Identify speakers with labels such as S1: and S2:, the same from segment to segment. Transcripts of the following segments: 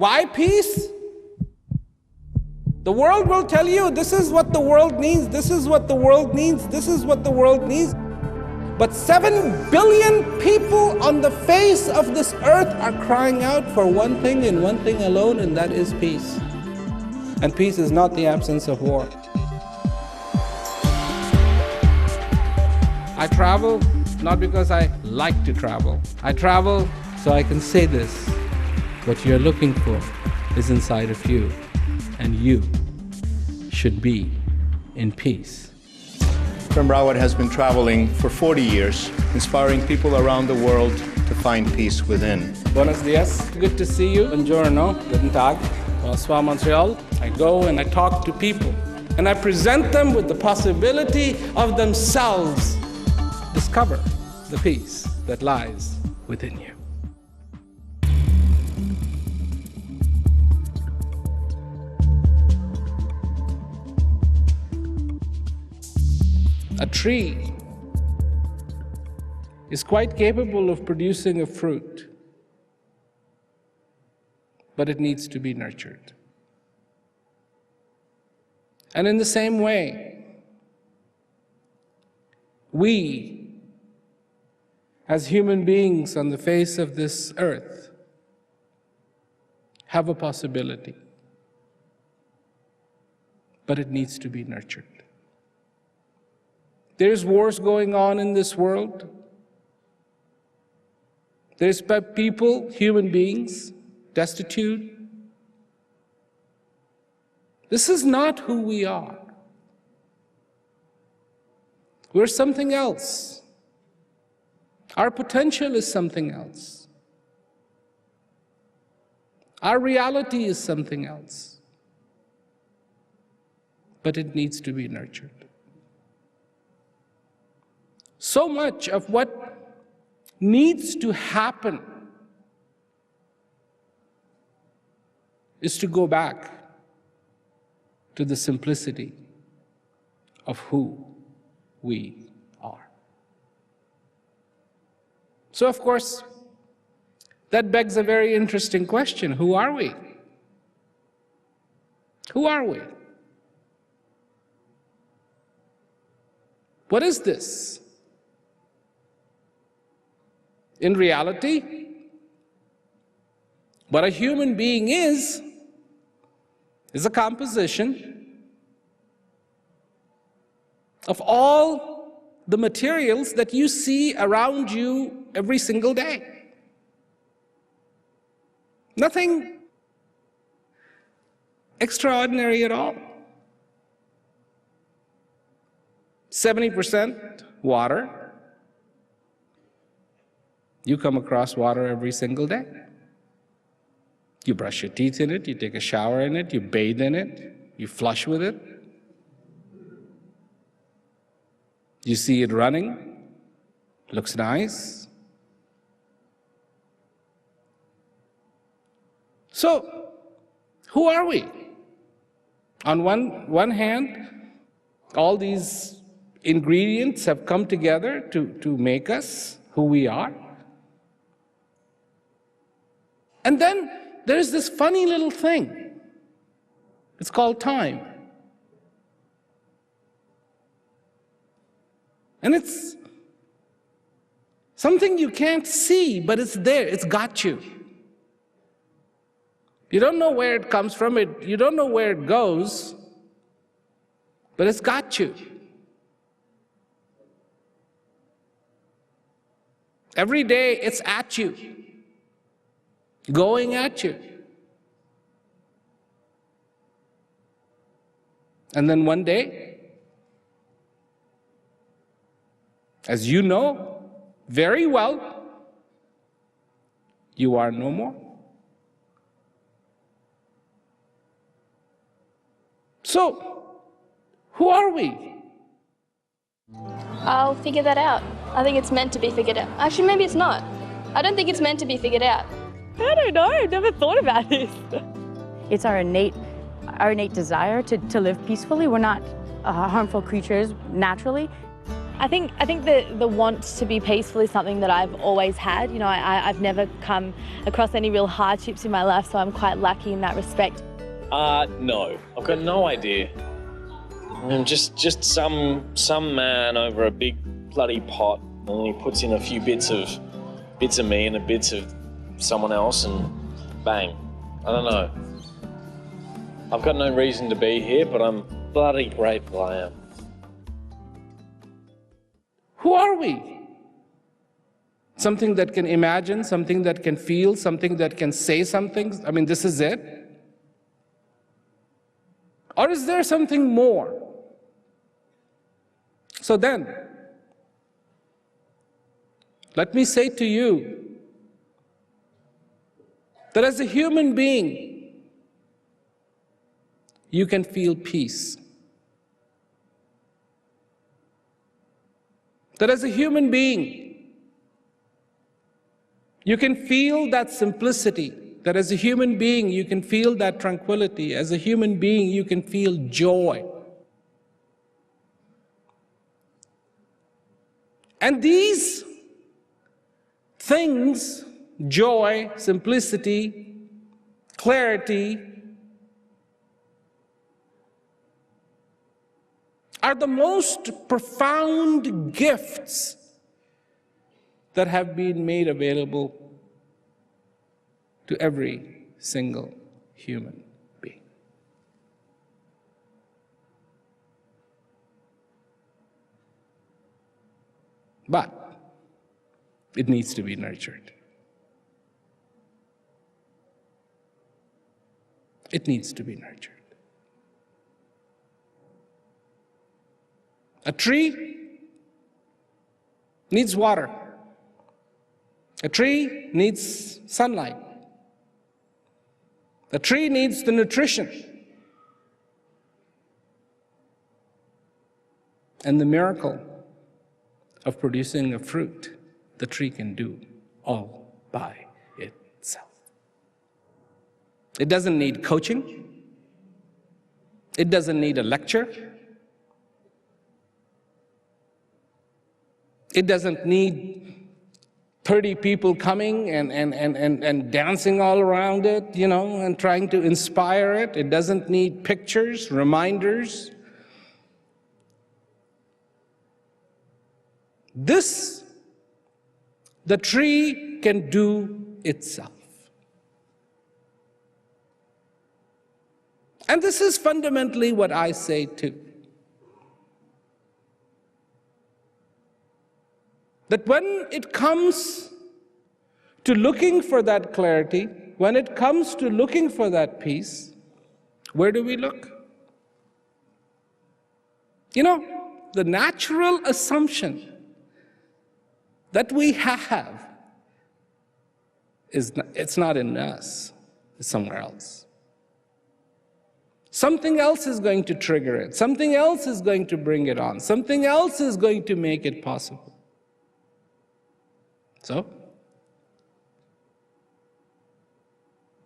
S1: Why peace? The world will tell you this is what the world needs, this is what the world needs, this is what the world needs. But 7 billion people on the face of this earth are crying out for one thing and one thing alone, and that is peace. And peace is not the absence of war. I travel not because I like to travel. I travel so I can say this. What you're looking for is inside of you, and you should be in peace.
S2: Rawat has been traveling for 40 years, inspiring people around the world to find peace within.
S1: Buenos dias. Good to see you. Buongiorno. Guten Tag. Bonsoir, Montreal. I go and I talk to people, and I present them with the possibility of themselves discover the peace that lies within you. A tree is quite capable of producing a fruit, but it needs to be nurtured. And in the same way, we, as human beings on the face of this earth, have a possibility, but it needs to be nurtured. There's wars going on in this world. There's people, human beings, destitute. This is not who we are. We're something else. Our potential is something else. Our reality is something else. But it needs to be nurtured. So much of what needs to happen is to go back to the simplicity of who we are. So, of course, that begs a very interesting question. Who are we? Who are we? What is this? In reality, what a human being is a composition of all the materials that you see around you every single day. Nothing extraordinary at all. 70% water. You come across water every single day. You brush your teeth in it, you take a shower in it, you bathe in it, you flush with it. You see it running, looks nice. So, who are we? On one hand, all these ingredients have come together to make us who we are. And then there's this funny little thing. It's called time. And it's something you can't see, but it's there. It's got you. You don't know where it comes from. You don't know where it goes, but it's got you. Every day it's at you. Going at you. And then one day, as you know very well, you are no more. So, who are we?
S3: I'll figure that out. I think it's meant to be figured out. Actually, maybe it's not. I don't think it's meant to be figured out.
S4: I don't know, I've never thought about this. It's our innate desire to live peacefully. We're not harmful creatures naturally. I think the want to be peaceful is something that I've always had. You know, I've never come across any real hardships in my life, so I'm quite lucky in that respect.
S5: No, I've got no idea. Just some man over a big bloody pot, and he puts in a few bits of me and a bits of someone else, and bang. I don't know. I've got no reason to be here, but I'm bloody grateful I am.
S1: Who are we? Something that can imagine, something that can feel, something that can say something? I mean, this is it? Or is there something more? So then, let me say to you that as a human being, you can feel peace. That as a human being, you can feel that simplicity. That as a human being, you can feel that tranquility. As a human being, you can feel joy. And these things, joy, simplicity, clarity, are the most profound gifts that have been made available to every single human being. But it needs to be nurtured. It needs to be nurtured. A tree needs water. A tree needs sunlight. A tree needs the nutrition. And the miracle of producing a fruit, the tree can do all by itself. It doesn't need coaching. It doesn't need a lecture. It doesn't need 30 people coming and dancing all around it, you know, and trying to inspire it. It doesn't need pictures, reminders. This, the tree can do itself. And this is fundamentally what I say too. That when it comes to looking for that clarity, when it comes to looking for that peace, where do we look? You know, the natural assumption that we have is it's not in us, it's somewhere else. Something else is going to trigger it. Something else is going to bring it on. Something else is going to make it possible. So,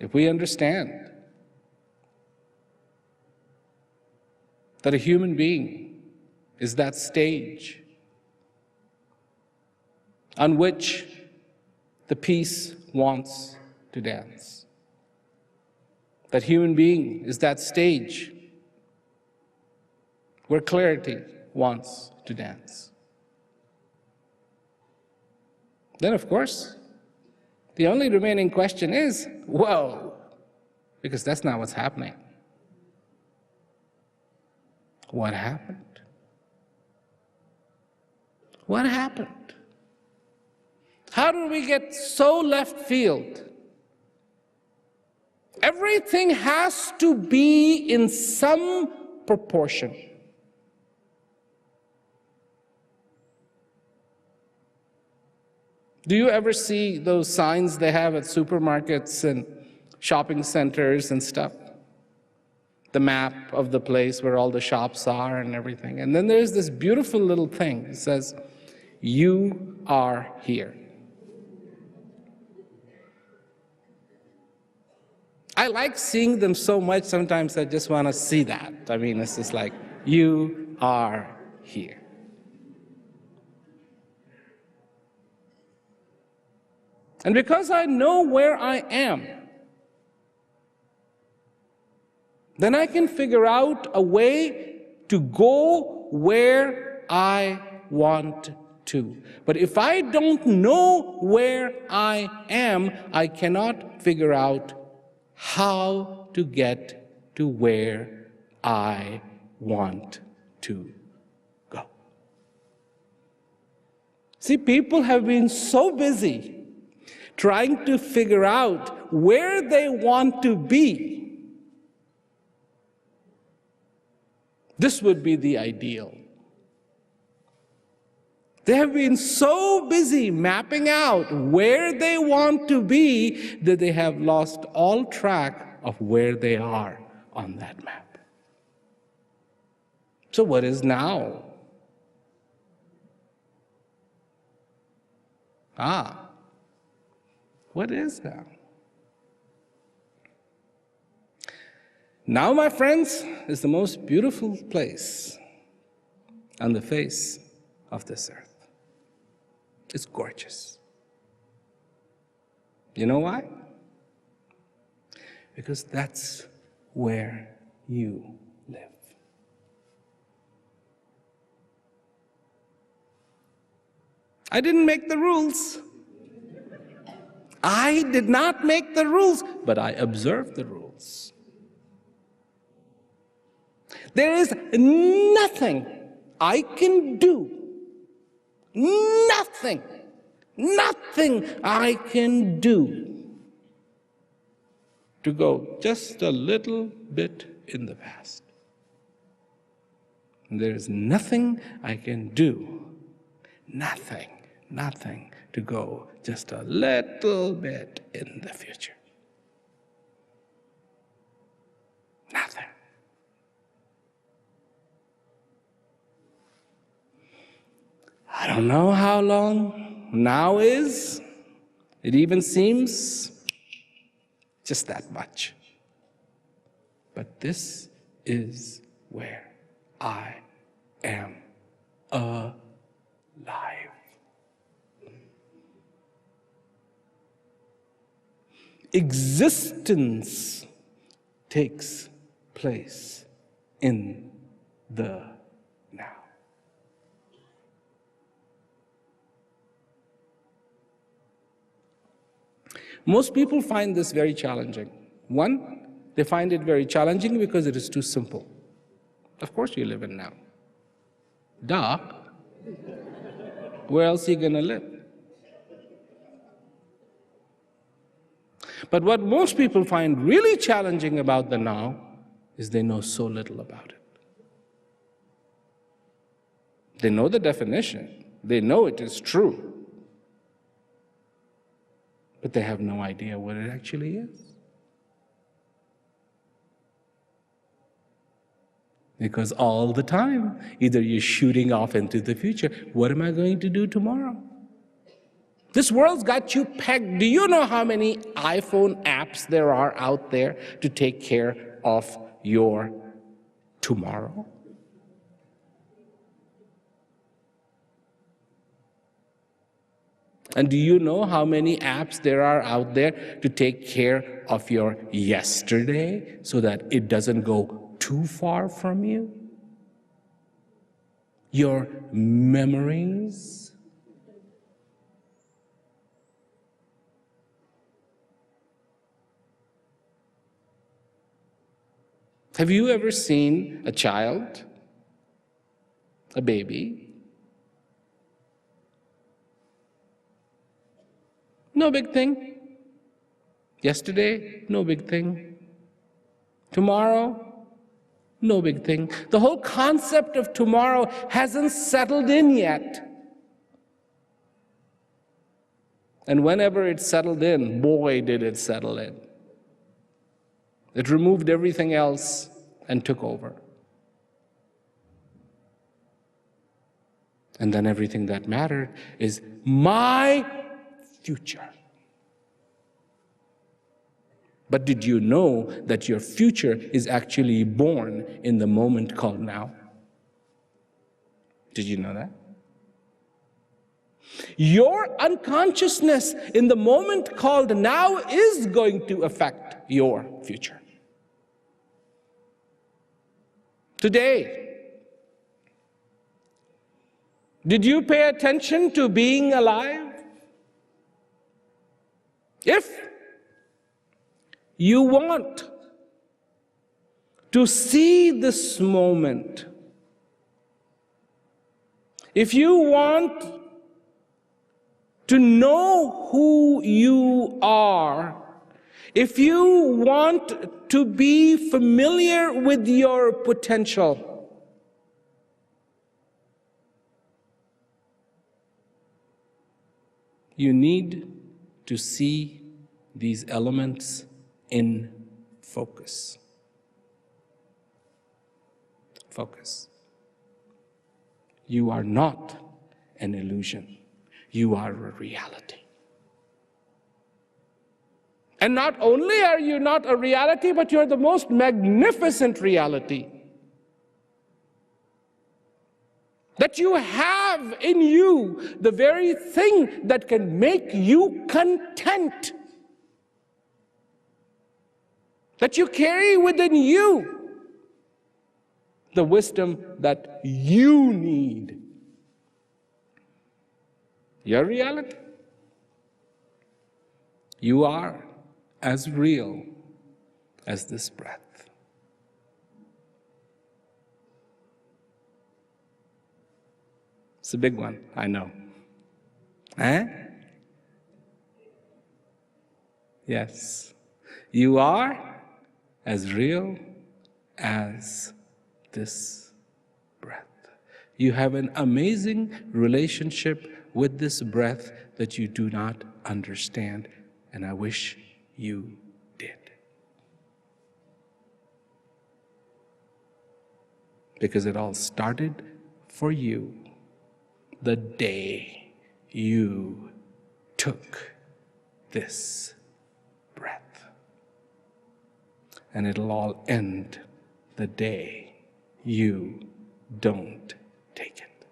S1: if we understand that a human being is that stage on which the peace wants to dance, that human being is that stage where clarity wants to dance, then, of course, the only remaining question is, whoa, because that's not what's happening. What happened? What happened? How did we get so left field? Everything has to be in some proportion. Do you ever see those signs they have at supermarkets and shopping centers and stuff? The map of the place where all the shops are and everything. And then there's this beautiful little thing. It says, "You are here." I like seeing them so much, sometimes I just want to see that. I mean, it's just like, you are here. And because I know where I am, then I can figure out a way to go where I want to. But if I don't know where I am, I cannot figure out how to get to where I want to go. See, people have been so busy trying to figure out where they want to be. This would be the ideal. They have been so busy mapping out where they want to be that they have lost all track of where they are on that map. So what is now? What is now? Now, my friends, is the most beautiful place on the face of this earth. It's gorgeous. You know why? Because that's where you live. I didn't make the rules. I did not make the rules, but I observed the rules. There is nothing I can do, nothing I can do to go just a little bit in the past. There is nothing I can do, nothing to go just a little bit in the future. Nothing. I don't know how long now is. It even seems just that much. But this is where I am alive. Existence takes place in the now. Most people find this very challenging. One, they find it very challenging because it is too simple. Of course you live in now. Duh. Where else are you going to live? But what most people find really challenging about the now is they know so little about it. They know the definition. They know it is true. But they have no idea what it actually is. Because all the time, either you're shooting off into the future. What am I going to do tomorrow? This world's got you pegged. Do you know how many iPhone apps there are out there to take care of your tomorrow? And do you know how many apps there are out there to take care of your yesterday so that it doesn't go too far from you? Your memories? Have you ever seen a child, a baby? No big thing. Yesterday, no big thing. Tomorrow, no big thing. The whole concept of tomorrow hasn't settled in yet. And whenever it settled in, boy, did it settle in. It removed everything else and took over. And then everything that mattered is my future. But did you know that your future is actually born in the moment called now? Did you know that? Your unconsciousness in the moment called now is going to affect your future. Today, did you pay attention to being alive? If you want to see this moment, if you want to know who you are, if you want to be familiar with your potential, you need to see these elements in focus. Focus. You are not an illusion. You are a reality. And not only are you not a reality, but you're the most magnificent reality. That you have in you the very thing that can make you content. That you carry within you the wisdom that you need. Your reality. You are as real as this breath. It's a big one, I know. Eh? Yes. You are as real as this breath. You have an amazing relationship with this breath that you do not understand, and I wish you did. Because it all started for you the day you took this breath. And it'll all end the day you don't take it.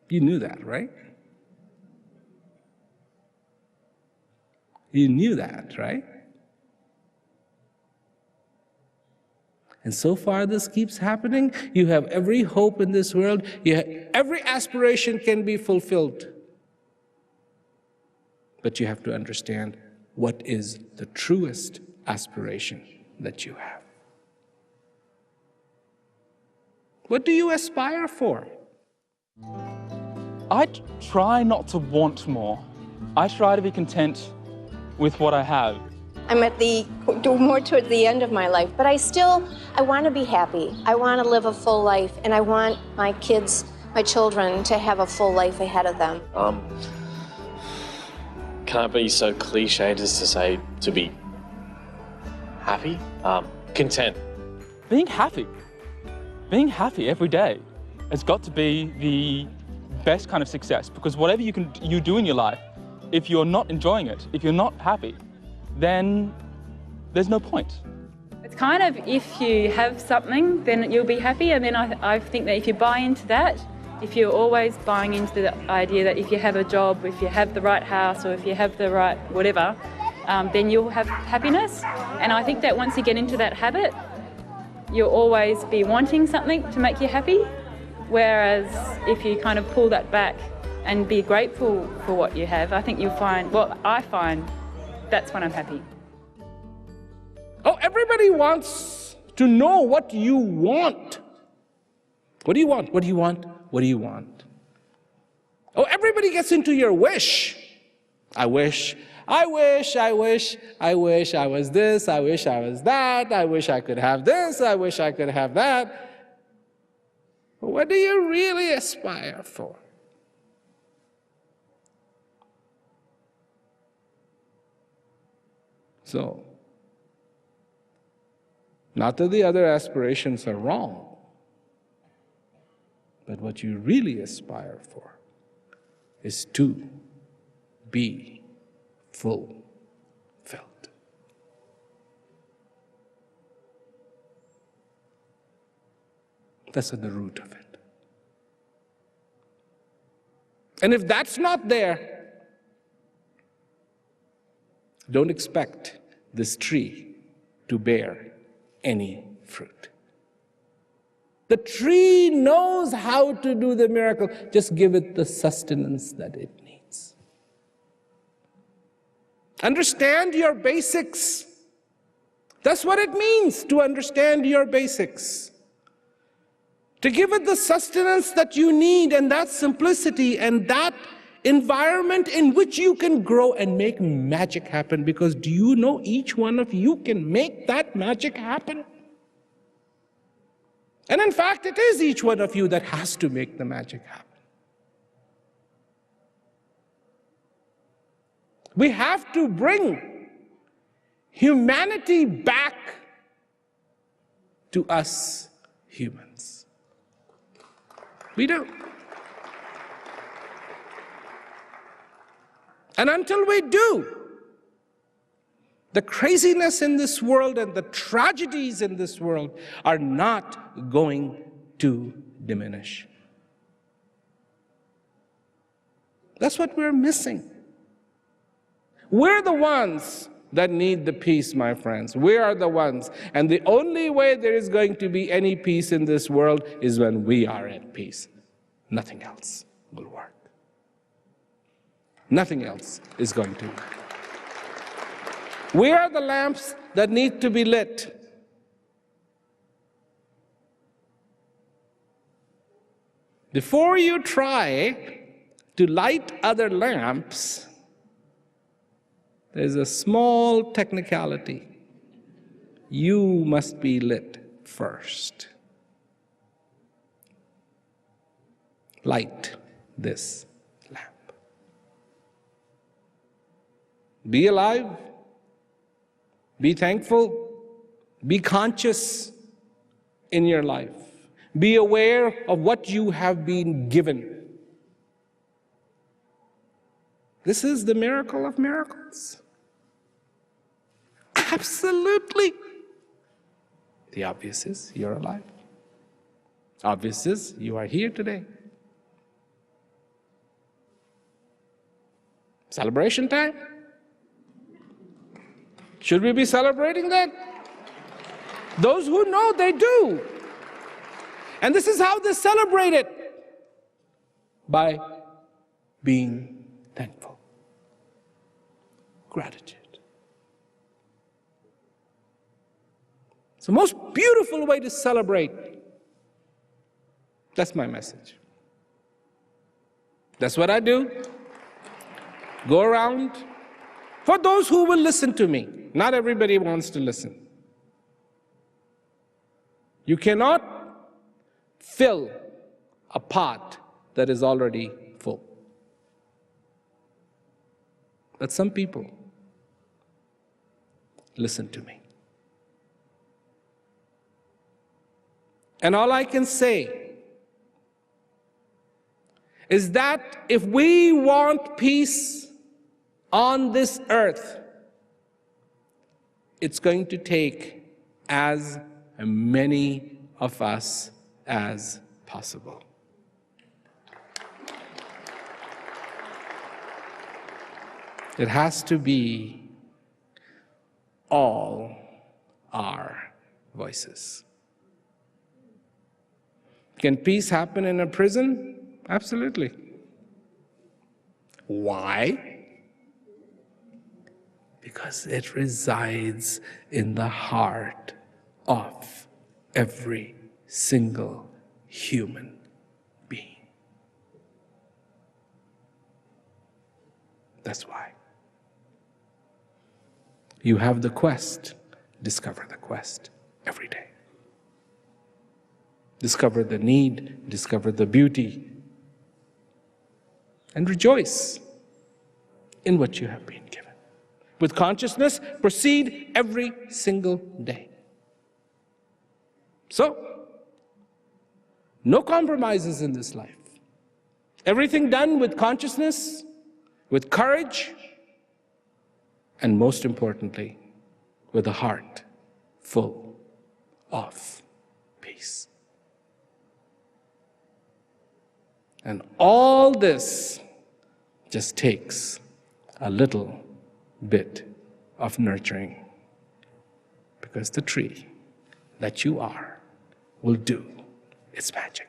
S1: You knew that, right? You knew that, right? And so far this keeps happening. You have every hope in this world. Every aspiration can be fulfilled. But you have to understand what is the truest aspiration that you have. What do you aspire for?
S6: I try not to want more. I try to be content with what I have.
S7: I'm more toward the end of my life, but I want to be happy. I want to live a full life, and I want my kids, my children, to have a full life ahead of them.
S5: Can I be so cliched as to say to be happy? Content.
S6: Being happy every day has got to be the best kind of success, because whatever you do in your life, if you're not enjoying it, if you're not happy, then there's no point.
S8: It's kind of, if you have something, then you'll be happy, and then I think that if you buy into that, if you're always buying into the idea that if you have a job, if you have the right house, or if you have the right whatever, then you'll have happiness. And I think that once you get into that habit, you'll always be wanting something to make you happy. Whereas if you kind of pull that back and be grateful for what you have, I think you'll find, I find, that's when I'm happy.
S1: Oh, everybody wants to know what you want. What do you want? What do you want? What do you want? Oh, everybody gets into your wish. I wish I was this, I wish I was that, I wish I could have this, I wish I could have that. But what do you really aspire for? So, not that the other aspirations are wrong, but what you really aspire for is to be fulfilled. That's at the root of it. And if that's not there, don't expect this tree to bear any fruit. The tree knows how to do the miracle. Just give it the sustenance that it needs. Understand your basics. That's what it means to understand your basics. To give it the sustenance that you need, and that simplicity and that environment in which you can grow and make magic happen. Because do you know each one of you can make that magic happen? And in fact, it is each one of you that has to make the magic happen. We have to bring humanity back to us humans. We do. And until we do, the craziness in this world and the tragedies in this world are not going to diminish. That's what we're missing. We're the ones that need the peace, my friends. We are the ones. And the only way there is going to be any peace in this world is when we are at peace. Nothing else will work. Nothing else is going to work. We are the lamps that need to be lit. Before you try to light other lamps, there's a small technicality. You must be lit first. Light this lamp. Be alive. Be thankful. Be conscious in your life. Be aware of what you have been given. This is the miracle of miracles. Absolutely. The obvious is you're alive. Obvious is you are here today. Celebration time? Should we be celebrating that? Those who know, they do. And this is how they celebrate it. By being thankful. Gratitude. It's the most beautiful way to celebrate. That's my message. That's what I do. Go around. For those who will listen to me, not everybody wants to listen. You cannot fill a pot that is already full. But some people listen to me. And all I can say is that if we want peace on this earth, it's going to take as many of us as possible. It has to be all our voices. Can peace happen in a prison? Absolutely. Why? Because it resides in the heart of every single human being. That's why. You have the quest. Discover the quest every day. Discover the need, discover the beauty, and rejoice in what you have been given. With consciousness, proceed every single day. So, no compromises in this life. Everything done with consciousness, with courage, and most importantly, with a heart full of peace. And all this just takes a little bit of nurturing, because the tree that you are will do its magic.